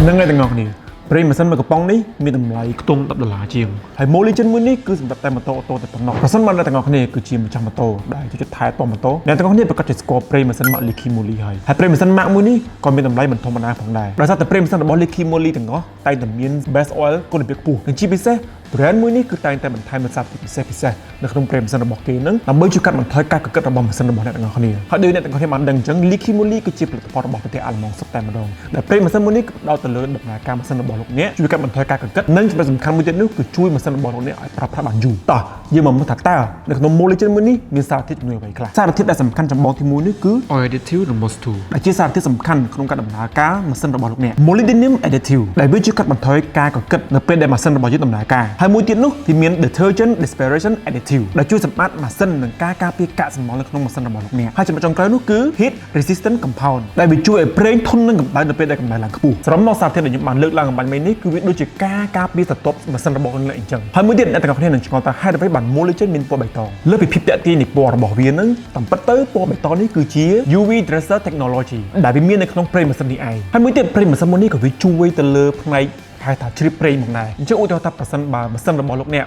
នឹងឯទាំងអស់គ្នាប្រេងម៉ាស៊ីនមួយកប៉ុងនេះមានតម្លៃខ្ទង់$10ជាងហើយម៉ូលីចិនមួយនេះគឺសម្រាប់តែម៉ូតូអូតូតែប៉ុណ្ណោះប្រសិនបើអ្នកទាំងអស់គ្នាគឺជាម្ចាស់ម៉ូតូដែលចូលចិត្តថែទាំម៉ូតូអ្នកទាំងអស់គ្នាប្រកាសជាស្គាល់ប្រេងម៉ាស៊ីនម៉ាក Liqui Moly ហើយប្រេងម៉ាស៊ីនម៉ាកមួយនេះក៏មានតម្លៃមិនធម្មតាផងដែរដោយសារតែប្រេងម៉ាស៊ីនរបស់ Liqui Moly ទាំងអស់តែងតែមាន base oil គុណភាពខ្ពស់និងជាពិសេស brand មួយនេះគឺតែងតែបន្ថែមនូវសារធាតុពិសេសនៅក្នុងប្រេងម៉ាស៊ីនរបស់គេនឹងដើម្បីជួយកាត់បន្ថយការកកិតរបស់ម៉ាស៊ីនរបស់អ្នកទាំងអស់គ្នាហើយដោយអ្នកទាំងអស់គ្នាបានដឹងអញ្ចឹង Liqui Moly គឺជាផលិតផលរបស់ប្រទេសអាល្លឺម៉ង់សុទ្ធតែម្ដងដែលប្រេងម៉ាស៊ីនមួយនេះគឺផ្ដោតទៅលើដំណើរការម៉ាស៊ីនរបស់លោកអ្នកជួយកាត់បន្ថយការកកិតនិងចំណុចសំខាន់មួយទៀតនោះគឺជួយម៉ាស៊ីនរបស់លោកអ្នកឲ្យប្រើប្រាស់បានយូរតោះយើងមកមើលថាតើនៅក្នុង Moly មួយនេះមានសារធាតុជំនួយអ្វីខ្លះសារធាតុដែលសំខាន់ចម្បងទី1នេះគឺ Oil additive និង Moss2 ដែលជាសារធាតុសំខាន់ក្នុងការដំណើរការម៉ាស៊ីនរបស់លោកអ្នក Molybdenum additive ដែលវាជួយកាត់បន្ថយការកកិតនៅពេលដែលម៉ាស៊ីនរបស់យើងដំណើរការហើយមួយទៀតនោះគឺមាន Detergent Dispersion additive ដែលជួយសម្អាតម៉ាស៊ីននិងការការពារកាកសំណល់នៅក្នុងម៉ាស៊ីនរបស់លោកអ្នកហើយចំណុចចុងក្រោយនោះគឺ Heat Resistant Compound ដែលវាជួយឲ្យប្រេងធន់នឹងកម្ដៅនៅពេលដែលកម្ដៅឡើងខ្ពស់សរុបមកសារធាតុដែលខ្ញុំបានលើកឡើងអំបញ្ញមិញនេះគឺវាដូចជាការការពារស្រទាប់ម៉ាស៊ីនរបស់លោកអ្នកអញ្ចឹងហើយមួយទៀតអ្នកទាំងអស់គ្នានឹងឆ្ងល់ថាហេតុអ្វីបាន Moly មានពណ៌បៃតងលើពីភាពតាក់ទាញនៃពណ៌របស់វានឹងតាមពិតទៅពណ៌បៃតងនេះគឺជា UV Tracer Technology ដែលវាមាននៅក្នុងប្រេងម៉ាស៊ីននេះឯងហើយមួយទៀតប្រេងម៉ាស៊ីនមួយនេះក៏វាជួយទៅលើផ្នែកហៅថាជ្រាបប្រេងផងដែរអញ្ចឹងឧទាហរណ៍ថាប្រសិនបើម៉ាស៊ីនរបស់លោកអ្នក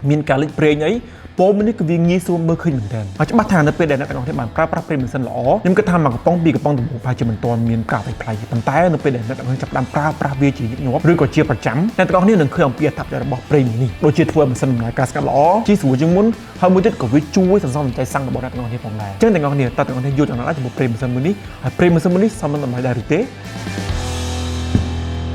មានការលេចប្រេងអីពណ៌មួយនេះគឺវាងាយស្រួលមើលឃើញមែនទែនហើយច្បាស់ថានៅពេលដែលអ្នកទាំងអស់គ្នាបានប្រើប្រាស់ប្រេងម៉ាស៊ីនល្អខ្ញុំគិតថាមួយកំប៉ុងពីរកំប៉ុងដំបូងប្រហែលជាមិនទាន់មានការអ្វីប្លែកទេប៉ុន្តែនៅពេលដែលអ្នកទាំងអស់គ្នាចាប់ផ្ដើមប្រើប្រាស់វាជាញឹកញាប់ឬក៏ជាប្រចាំអ្នកទាំងអស់គ្នានឹងឃើញអំពីអត្ថប្រយោជន៍របស់ប្រេងនេះដូចជាធ្វើឲ្យម៉ាស៊ីនដំណើរការស្ងាត់ល្អជីស្រួលជាងមុនហើយមួយទៀតក៏វាជួយសន្សំសំចៃសាំងរបស់អ្នកទាំងអស់គ្នាផងដែរអញ្ចឹងទាំងអស់គ្នាតើទាំងអស់គ្នាយល់ចំណុចណាចំពោះប្រេងម៉ាស៊ីនមួយនេះហើយប្រេងម៉ាស៊ីនមួយនេះសមនឹងតម្លៃដែរឬទេ